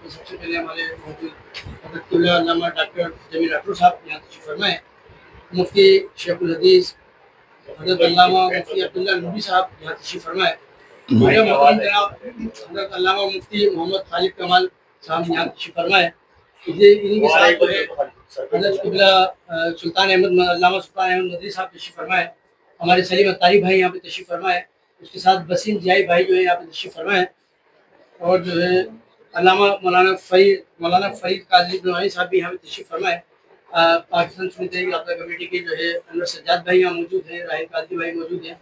تو سب سے پہلے ہمارے موجود حضرت قبلہ علامہ ڈاکٹر جمیل راٹھور صاحب یہاں تشریف فرمائے. مفتی شیخ الحدیث حضرت علامہ مفتی عبداللہ نبی صاحب یہاں تشریف فرمائے. میرے محترم جناب حضرت علامہ مفتی محمد خالد کمال صاحب یہاں تشریف فرمائے. انہیں کے ساتھ جو ہے حضرت قبلہ سلطان احمد علامہ سلطان احمد مدری صاحب تشریف فرمائے. ہمارے سلیم اتاری بھائی یہاں پہ تشریف فرمائے. اس کے ساتھ بسیم ضیائی بھائی جو ہے یہاں پہ تشریف فرمائے. اور جو ہے علامہ مولانا فرید قادری بنوانی صاحب بھی یہاں پہ تشریف فرمائے. پاکستان سنی تحریک رابطہ کمیٹی کے جو ہے انور سجاد بھائی یہاں موجود ہیں. راہل قادری بھائی موجود ہیں.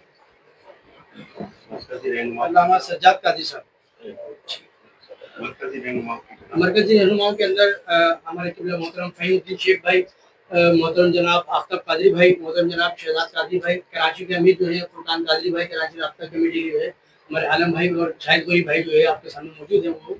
علامہ سجاد قادری صاحب مرکزی رہنماؤں کے اندر ہمارے قبلہ محترم فہیم الدین شیخ بھائی، محترم جناب آفتاب قادری بھائی، محترم جناب شہزاد قادری بھائی، کراچی کے امیر جو ہے فرقان قادری بھائی، کراچی رابطہ کمیٹی کے جو ہے ہمارے عالم بھائی اور شاہد گوری بھائی جو ہے آپ کے سامنے موجود ہیں. وہ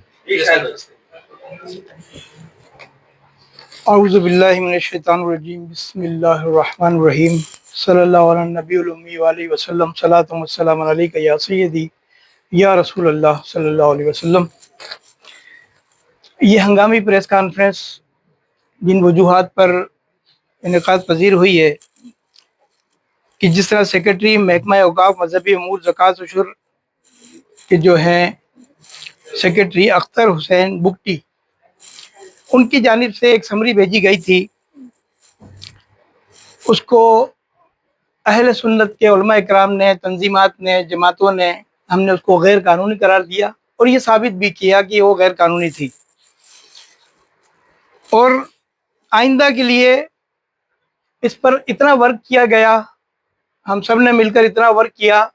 اعوذ باللہ من الشیطان الرجیم بسم اللہ الرحمن الرحیم صلی اللہ علیہ نبی الامی وآلہ وسلم صلاۃ و السلام علیک یا سیدی یا رسول اللہ صلی اللہ علیہ وسلم. یہ ہنگامی پریس کانفرنس جن وجوہات پر انعقاد پذیر ہوئی ہے کہ جس طرح سیکرٹری محکمہ اوقاف مذہبی امور زکوٰۃ و عشر کے جو ہیں سیکرٹری اختر حسین بگٹی، ان کی جانب سے ایک سمری بھیجی گئی تھی. اس کو اہل سنت کے علماء اکرام نے، تنظیمات نے، جماعتوں نے، ہم نے اس کو غیر قانونی قرار دیا اور یہ ثابت بھی کیا کہ وہ غیر قانونی تھی. اور آئندہ کے لیے اس پر اتنا ورک کیا گیا، ہم سب نے مل کر اتنا ورک کیا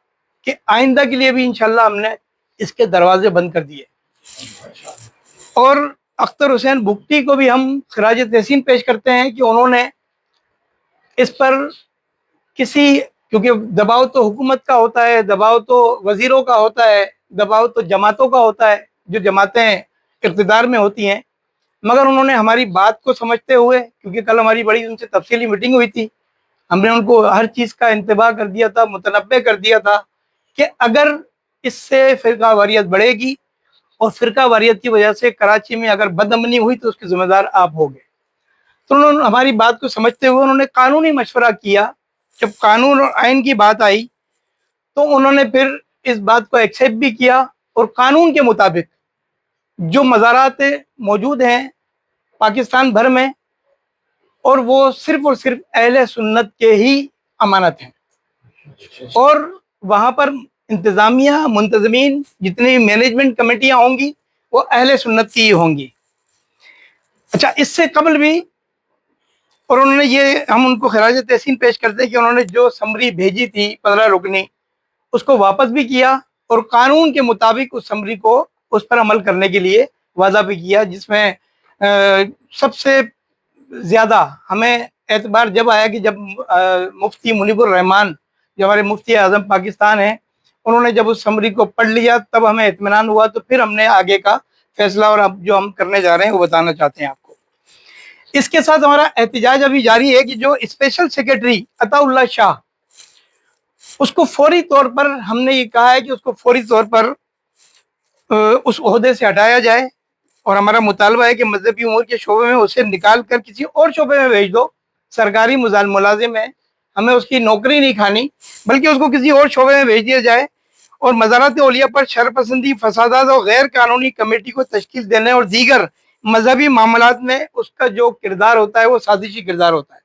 کہ آئندہ کے لیے بھی انشاءاللہ ہم نے اس کے دروازے بند کر دیے. اور اختر حسین بگٹی کو بھی ہم خراج تحسین پیش کرتے ہیں کہ انہوں نے اس پر کیونکہ دباؤ تو حکومت کا ہوتا ہے، دباؤ تو وزیروں کا ہوتا ہے، دباؤ تو جماعتوں کا ہوتا ہے جو جماعتیں اقتدار میں ہوتی ہیں، مگر انہوں نے ہماری بات کو سمجھتے ہوئے، کیونکہ کل ہماری بڑی ان سے تفصیلی میٹنگ ہوئی تھی، ہم نے ان کو ہر چیز کا انتباہ کر دیا تھا، متنبع کر دیا تھا کہ اگر اس سے فرقہ واریت بڑھے گی اور فرقہ واریت کی وجہ سے کراچی میں اگر بدامنی ہوئی تو اس کے ذمہ دار آپ ہو گئے. تو انہوں نے ہماری بات کو سمجھتے ہوئے انہوں نے قانونی مشورہ کیا. جب قانون اور آئین کی بات آئی تو انہوں نے پھر اس بات کو ایکسیپٹ بھی کیا اور قانون کے مطابق جو مزارات موجود ہیں پاکستان بھر میں، اور وہ صرف اور صرف اہل سنت کے ہی امانت ہیں، اور وہاں پر انتظامیہ، منتظمین، جتنی مینجمنٹ کمیٹیاں ہوں گی وہ اہل سنت کی ہی ہوں گی. اچھا، اس سے قبل بھی اور انہوں نے ہم ان کو خراج تحسین پیش کرتے ہیں کہ انہوں نے جو سمری بھیجی تھی 15 رکنی، اس کو واپس بھی کیا اور قانون کے مطابق اس سمری کو اس پر عمل کرنے کے لیے وعدہ بھی کیا، جس میں سب سے زیادہ ہمیں اعتبار جب آیا کہ جب مفتی منیب الرحمان جو ہمارے مفتی اعظم پاکستان ہیں، انہوں نے جب اس سمری کو پڑھ لیا تب ہمیں اطمینان ہوا. تو پھر ہم نے آگے کا فیصلہ اور اب جو ہم کرنے جا رہے ہیں وہ بتانا چاہتے ہیں آپ کو. اس کے ساتھ ہمارا احتجاج ابھی جاری ہے کہ جو اسپیشل سیکرٹری عطا اللہ شاہ، اس کو فوری طور پر ہم نے یہ کہا ہے کہ اس کو فوری طور پر اس عہدے سے ہٹایا جائے، اور ہمارا مطالبہ ہے کہ مذہبی امور کے شعبے میں اسے نکال کر کسی اور شعبے میں بھیج دو. سرکاری ملازم ہے، ہمیں اس کی نوکری نہیں کھانی، بلکہ اس کو کسی اور شعبے میں بھیج دیا جائے. اور مزارات اولیاء پر شرپسندی، فسادات اور غیر قانونی کمیٹی کو تشکیل دینے اور دیگر مذہبی معاملات میں اس کا جو کردار ہوتا ہے وہ سازشی کردار ہوتا ہے.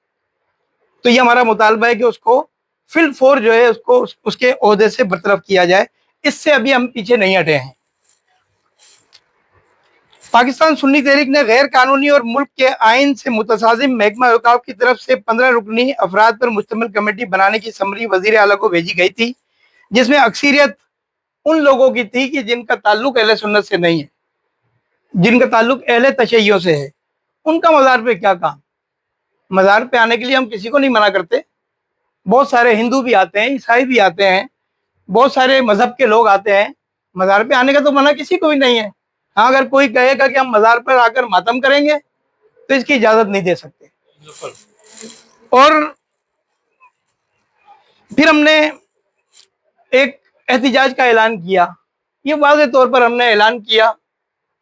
تو یہ ہمارا مطالبہ ہے کہ اس کو فی الفور جو ہے اس کے عہدے سے برطرف کیا جائے. اس سے ابھی ہم پیچھے نہیں ہٹے ہیں. پاکستان سنی تحریک نے غیر قانونی اور ملک کے آئین سے متصادم محکمہ اوقاف کی طرف سے 15 رکنی افراد پر مشتمل کمیٹی بنانے کی سمری وزیر اعلیٰ کو بھیجی گئی تھی، جس میں اکثریت ان لوگوں کی تھی کہ جن کا تعلق اہل سنت سے نہیں ہے، جن کا تعلق اہل تشیع سے ہے. ان کا مزار پہ کیا کام؟ مزار پہ آنے کے لیے ہم کسی کو نہیں منع کرتے. بہت سارے ہندو بھی آتے ہیں، عیسائی بھی آتے ہیں، بہت سارے مذہب کے لوگ آتے ہیں. مزار پہ آنے کا تو منع کسی کو بھی نہیں ہے. ہاں، اگر کوئی کہے گا کہ ہم مزار پر آ کر ماتم کریں گے تو اس کی اجازت نہیں دے سکتے. اور پھر ہم نے ایک احتجاج کا اعلان کیا. یہ واضح طور پر ہم نے اعلان کیا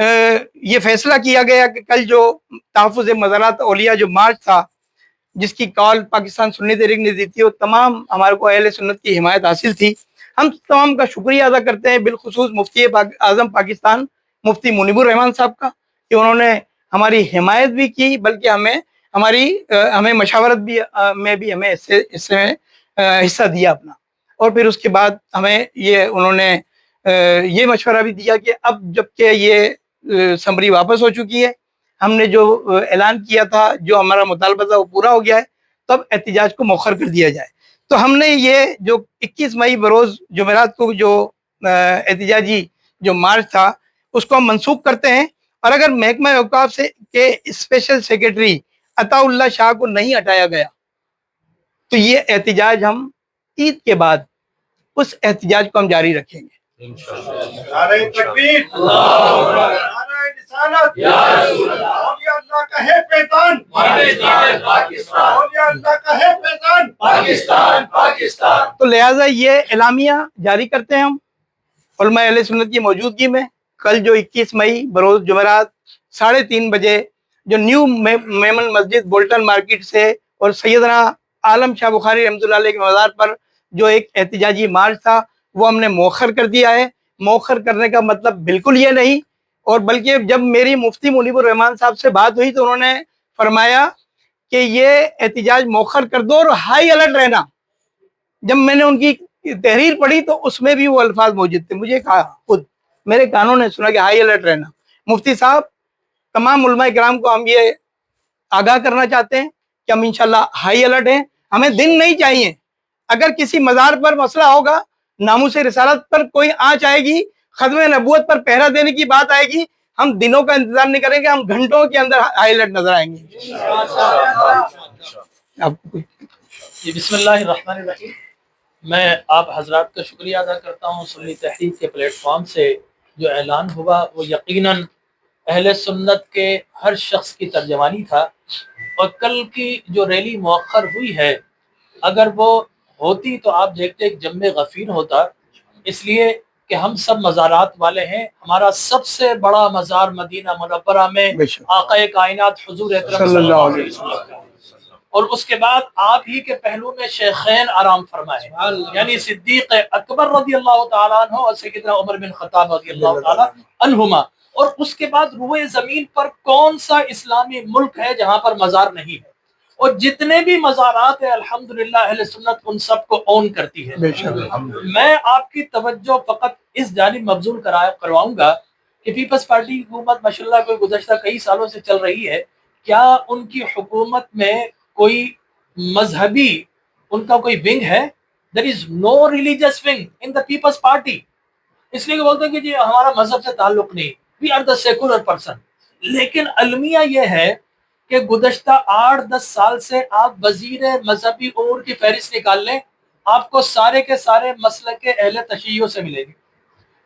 یہ فیصلہ کیا گیا کہ کل جو تحفظ مزارات اولیاء جو مارچ تھا جس کی کال پاکستان سنی تحریک نے دی تھی، وہ تمام ہمارے کو اہل سنت کی حمایت حاصل تھی. ہم تمام کا شکریہ ادا کرتے ہیں، بالخصوص مفتی اعظم پاکستان مفتی منیب الرحمان صاحب کا، کہ انہوں نے ہماری حمایت بھی کی، بلکہ ہمیں مشاورت بھی میں بھی ہمیں اس سے حصہ دیا اپنا. اور پھر اس کے بعد ہمیں انہوں نے یہ مشورہ بھی دیا کہ اب جب کہ یہ سمری واپس ہو چکی ہے، ہم نے جو اعلان کیا تھا، جو ہمارا مطالبہ تھا وہ پورا ہو گیا ہے، تو اب احتجاج کو مؤخر کر دیا جائے. تو ہم نے یہ جو 21 مئی بروز جمعرات کو جو احتجاجی جو مارچ تھا اس کو ہم منسوخ کرتے ہیں. اور اگر محکمہ اوقاف سے کے اسپیشل سیکرٹری عطا اللہ شاہ کو نہیں ہٹایا گیا تو یہ احتجاج ہم عید کے بعد اس احتجاج کو ہم جاری رکھیں گے. نعرہ تکبیر، نعرہ رسالت، اولیاء اللہ کا ہے پیغام، اولیاء اللہ کا ہے پیغام، پاکستان. تو لہٰذا یہ اعلامیہ جاری کرتے ہیں ہم علماء اہل سنت کی موجودگی میں. کل جو 21 مئی بروز جمعرات 3:30 بجے جو نیو میمن مسجد بولٹن مارکیٹ سے اور سیدنا عالم شاہ بخاری رحمۃ اللہ علیہ کے مزار پر جو ایک احتجاجی مارچ تھا وہ ہم نے مؤخر کر دیا ہے. مؤخر کرنے کا مطلب بالکل یہ نہیں، اور بلکہ جب میری مفتی منیب الرحمان صاحب سے بات ہوئی تو انہوں نے فرمایا کہ یہ احتجاج مؤخر کر دو اور ہائی الرٹ رہنا. جب میں نے ان کی تحریر پڑھی تو اس میں بھی وہ الفاظ موجود تھے. مجھے کہا، خود میرے کانوں نے سنا کہ ہائی الرٹ رہنا. مفتی صاحب، تمام علماء کرام کو ہم یہ آگاہ کرنا چاہتے ہیں کہ ہم انشاءاللہ ہائی الرٹ ہیں. ہمیں دن نہیں چاہیے. اگر کسی مزار پر مسئلہ ہوگا، ناموس رسالت پر کوئی آنچ آئے گی، ختم نبوت پر پہرا دینے کی بات آئے گی، ہم دنوں کا انتظار نہیں کریں گے، ہم گھنٹوں کے اندر ہائی الرٹ نظر آئیں گے. بسم اللہ الرحمن الرحیم. میں آپ حضرات کا شکریہ ادا کرتا ہوں. سنی تحریک کے پلیٹ فارم سے جو اعلان ہوا وہ یقیناً اہل سنت کے ہر شخص کی ترجمانی تھا. اور کل کی جو ریلی مؤخر ہوئی ہے، اگر وہ ہوتی تو آپ دیکھتے ایک جم غفیر ہوتا، اس لیے کہ ہم سب مزارات والے ہیں. ہمارا سب سے بڑا مزار مدینہ منورہ میں آقا کائنات حضور اکرم صلی اللہ علیہ وسلم، اور اس کے بعد آپ ہی کے پہلو میں شیخین آرام فرمائے، یعنی صدیق اکبر رضی اللہ تعالیٰ عنہ اور سیدنا عمر بن خطاب رضی اللہ تعالیٰ عنہما. اور اس کے بعد روئے زمین پر کون سا اسلامی ملک ہے جہاں پر مزار نہیں ہے؟ اور جتنے بھی مزارات ہیں الحمدللہ اہل سنت ان سب کو اون کرتی ہے. میں آپ کی توجہ فقط اس جانب مبذول کرواؤں گا کہ پیپلز پارٹی کی حکومت ماشاءاللہ کوئی گزشتہ کئی سالوں سے چل رہی ہے. کیا ان کی حکومت میں کوئی مذہبی ان کا کوئی ونگ ہے؟ there is no religious wing in the People's Party. اس لیے کہ بولتے ہیں کہ جی ہمارا مذہب سے تعلق نہیں، we are the secular person. لیکن المیہ یہ ہے کہ گزشتہ 8-10 سال سے آپ وزیر مذہبی امور کی فہرست نکال لیں، آپ کو سارے کے سارے مسلک کے اہل تشیع سے ملے گی.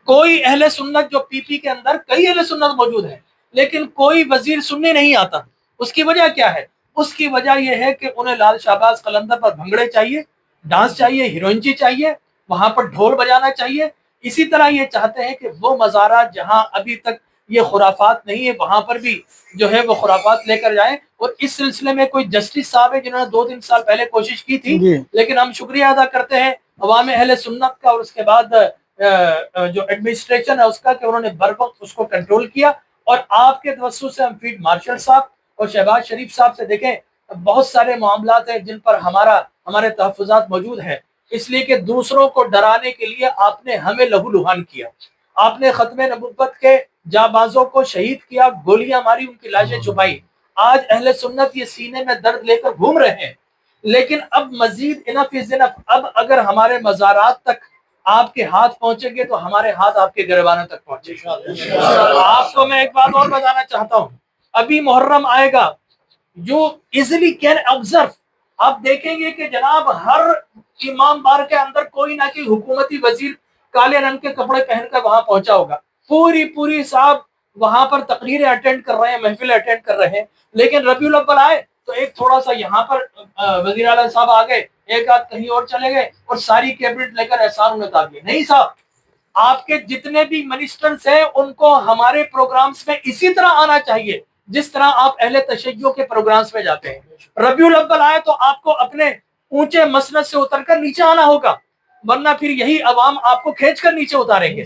کوئی اہل سنت جو پی پی کے اندر کئی اہل سنت موجود ہیں لیکن کوئی وزیر سنی نہیں آتا. اس کی وجہ کیا ہے؟ اس کی وجہ یہ ہے کہ انہیں لال شہباز قلندر پر بھنگڑے چاہیے، ڈانس چاہیے، ہیروئنچی چاہیے، وہاں پر ڈھول بجانا چاہیے. اسی طرح یہ چاہتے ہیں کہ وہ مزارات جہاں ابھی تک یہ خرافات نہیں ہے وہاں پر بھی جو ہے وہ خرافات لے کر جائیں. اور اس سلسلے میں کوئی جسٹس صاحب ہے جنہوں نے 2-3 سال پہلے کوشش کی تھی، لیکن ہم شکریہ ادا کرتے ہیں عوام اہل سنت کا اور اس کے بعد جو ایڈمنسٹریشن ہے اس کا کہ انہوں نے بر وقت اس کو کنٹرول کیا. اور آپ کے توسط سے ہم فیلڈ مارشل صاحب اور شہباز شریف صاحب سے دیکھیں بہت سارے معاملات ہیں جن پر ہمارے تحفظات موجود ہیں. اس لیے کہ دوسروں کو ڈرانے کے لیے آپ نے ہمیں لہو لہان کیا، آپ نے ختم نبوت کے جانبازوں کو شہید کیا، گولیاں ماری، ان کی لاشیں چھپائی. آج اہل سنت یہ سینے میں درد لے کر گھوم رہے ہیں. لیکن اب مزید انف از انف. اب اگر ہمارے مزارات تک آپ کے ہاتھ پہنچیں گے تو ہمارے ہاتھ آپ کے گریبانوں تک پہنچے گے. آپ کو میں ایک بات اور بتانا چاہتا ہوں، ابھی محرم آئے گا، جو ایزیلی کین آبزرو، آپ دیکھیں گے کہ جناب ہر امام بار کے اندر کوئی نہ کوئی حکومتی وزیر کالے رنگ کے کپڑے پہن کر وہاں پہنچا ہوگا. پوری صاحب وہاں پر تقریریں اٹینڈ کر رہے ہیں، محفلیں اٹینڈ کر رہے ہیں. لیکن ربیع الاول آئے تو ایک تھوڑا سا یہاں پر وزیر اعلیٰ صاحب آ گئے، ایک آدھ کہیں اور چلے گئے اور ساری کیبنٹ لے کر احسان انہیں تاب دیا. نہیں صاحب، آپ کے جتنے بھی منسٹرز ہیں ان کو ہمارے پروگرامز میں اسی طرح آنا چاہیے جس طرح آپ اہل تشیع کے پروگرامز میں جاتے ہیں۔ ربیع الاول آئے تو آپ کو اپنے اونچے مسند سے اتر کر نیچے آنا ہوگا، ورنہ پھر یہی عوام آپ کو کھینچ کر نیچے اتاریں گے۔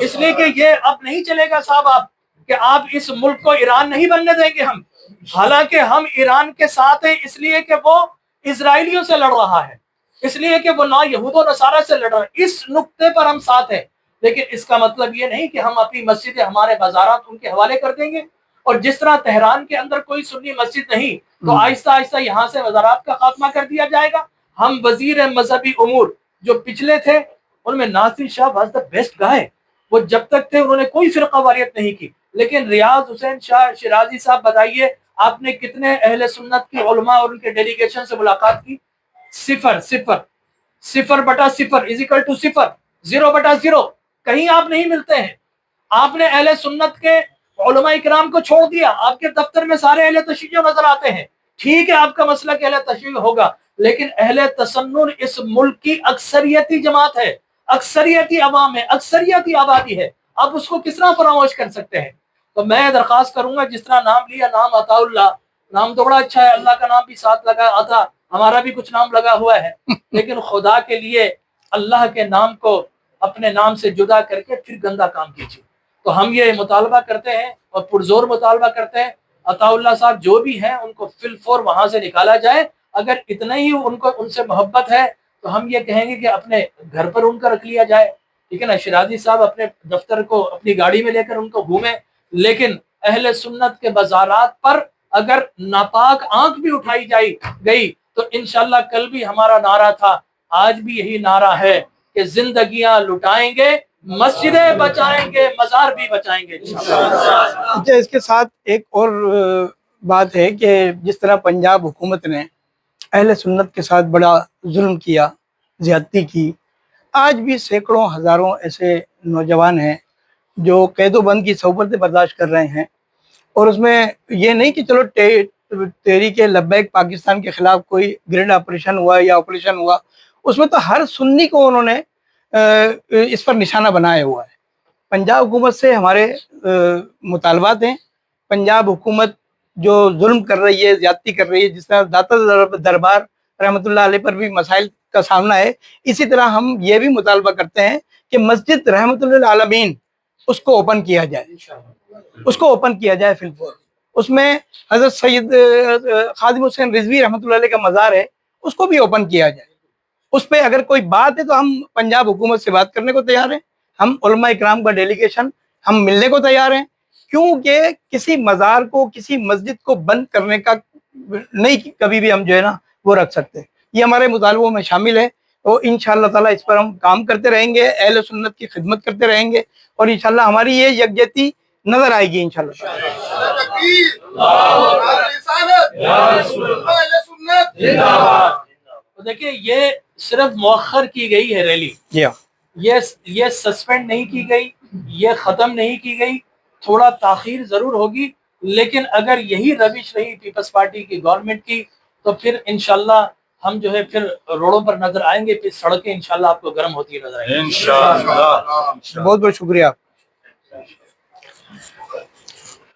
اس لیے کہ یہ اب نہیں چلے گا صاحب آپ کہ آپ اس ملک کو ایران نہیں بننے دیں گے ہم، حالانکہ ہم ایران کے ساتھ ہیں اس لیے کہ وہ اسرائیلیوں سے لڑ رہا ہے، اس لیے کہ وہ نہ یہود و نصارہ سے لڑ رہا ہے، اس نقطے پر ہم ساتھ ہیں، لیکن اس کا مطلب یہ نہیں کہ ہم اپنی مسجدیں ہمارے بازارات ان کے حوالے کر دیں گے۔ اور جس طرح تہران کے اندر کوئی سنی مسجد نہیں تو آہستہ آہستہ یہاں سے وزارات کا خاتمہ کر دیا جائے گا۔ ہم وزیر مذہبی امور جو پچھلے تھے ان میں ناصر شاہ واز دا بیسٹ گائے، وہ جب تک تھے انہوں نے کوئی فرقہ واریت نہیں کی، لیکن ریاض حسین شاہ شیرازی صاحب بتائیے آپ نے کتنے اہل سنت کی علماء اور ان کے ڈیلیگیشن سے ملاقات کی؟ 0 0 0/0 = 0 0/0 کہیں آپ نہیں ملتے ہیں۔ آپ نے اہل سنت کے علماء اکرام کو چھوڑ دیا، آپ کے دفتر میں سارے اہل تشیع نظر آتے ہیں۔ ٹھیک ہے آپ کا مسئلہ کہ اہل تشیع ہوگا، لیکن اہل تسنن اس ملک کی اکثریتی جماعت ہے، اکثریتی عوام ہے، اکثریتی آبادی ہے، آپ اس کو کس طرح فراموش کر سکتے ہیں؟ تو میں درخواست کروں گا جس طرح نام لیا، نام عطا اللہ، نام تو بڑا اچھا ہے، اللہ کا نام بھی ساتھ لگا، عطا ہمارا بھی کچھ نام لگا ہوا ہے، لیکن خدا کے لیے اللہ کے نام کو اپنے نام سے جدا کر کے پھر گندا کام کیجیے۔ تو ہم یہ مطالبہ کرتے ہیں اور پرزور مطالبہ کرتے ہیں عطا اللہ صاحب جو بھی ہیں ان کو فی الفور وہاں سے نکالا جائے۔ اگر اتنا ہی ان سے محبت ہے تو ہم یہ کہیں گے کہ اپنے گھر پر ان کا رکھ لیا جائے، ٹھیک ہے نا، شیرازی صاحب اپنے دفتر کو اپنی گاڑی میں لے کر ان کو گھومیں، لیکن اہل سنت کے بازارات پر اگر ناپاک آنکھ بھی اٹھائی گئی تو انشاءاللہ کل بھی ہمارا نعرہ تھا، آج بھی یہی نعرہ ہے کہ زندگیاں لٹائیں گے، مسجدیں بچائیں گے، مزار بھی بچائیں گے انشاءاللہ۔ اچھا، اس کے ساتھ ایک اور بات ہے کہ جس طرح پنجاب حکومت نے اہل سنت کے ساتھ بڑا ظلم کیا، زیادتی کی، آج بھی سینکڑوں ہزاروں ایسے نوجوان ہیں جو قید و بند کی صحبتیں برداشت کر رہے ہیں، اور اس میں یہ نہیں کہ چلو تحریک لبیک پاکستان کے خلاف کوئی گرینڈ آپریشن ہوا یا آپریشن ہوا، اس میں تو ہر سنی کو انہوں نے اس پر نشانہ بنایا ہوا ہے۔ پنجاب حکومت سے ہمارے مطالبات ہیں، پنجاب حکومت جو ظلم کر رہی ہے، زیادتی کر رہی ہے، جس طرح داتا دربار رحمۃ اللہ علیہ پر بھی مسائل کا سامنا ہے، اسی طرح ہم یہ بھی مطالبہ کرتے ہیں کہ مسجد رحمۃ اللہ عالمین اس کو اوپن کیا جائے، اس کو اوپن کیا جائے فی الفور۔ اس میں حضرت سید خادم حسین رضوی رحمۃ اللہ علیہ کا مزار ہے، اس کو بھی اوپن کیا جائے۔ اس پہ اگر کوئی بات ہے تو ہم پنجاب حکومت سے بات کرنے کو تیار ہیں، ہم علماء اکرام کا ڈیلیگیشن ہم ملنے کو تیار ہیں، کیونکہ کسی مزار کو، کسی مسجد کو بند کرنے کا نہیں کبھی بھی ہم جو ہے نا وہ رکھ سکتے۔ یہ ہمارے مطالبوں میں شامل ہے، اور انشاءاللہ تعالیٰ اس پر ہم کام کرتے رہیں گے، اہل سنت کی خدمت کرتے رہیں گے، اور انشاءاللہ ہماری یہ یکجہتی نظر آئے گی انشاءاللہ۔ دیکھیے یہ صرف مؤخر کی گئی ہے ریلی، یہ سسپینڈ نہیں کی گئی، یہ ختم نہیں کی گئی، تھوڑا تاخیر ضرور ہوگی، لیکن اگر یہی روش رہی پیپلز پارٹی کی، گورنمنٹ کی، تو پھر انشاءاللہ ہم جو ہے پھر روڈوں پر نظر آئیں گے، پھر سڑکیں انشاءاللہ آپ کو گرم ہوتی نظر آئیں گی۔ بہت بہت شکریہ۔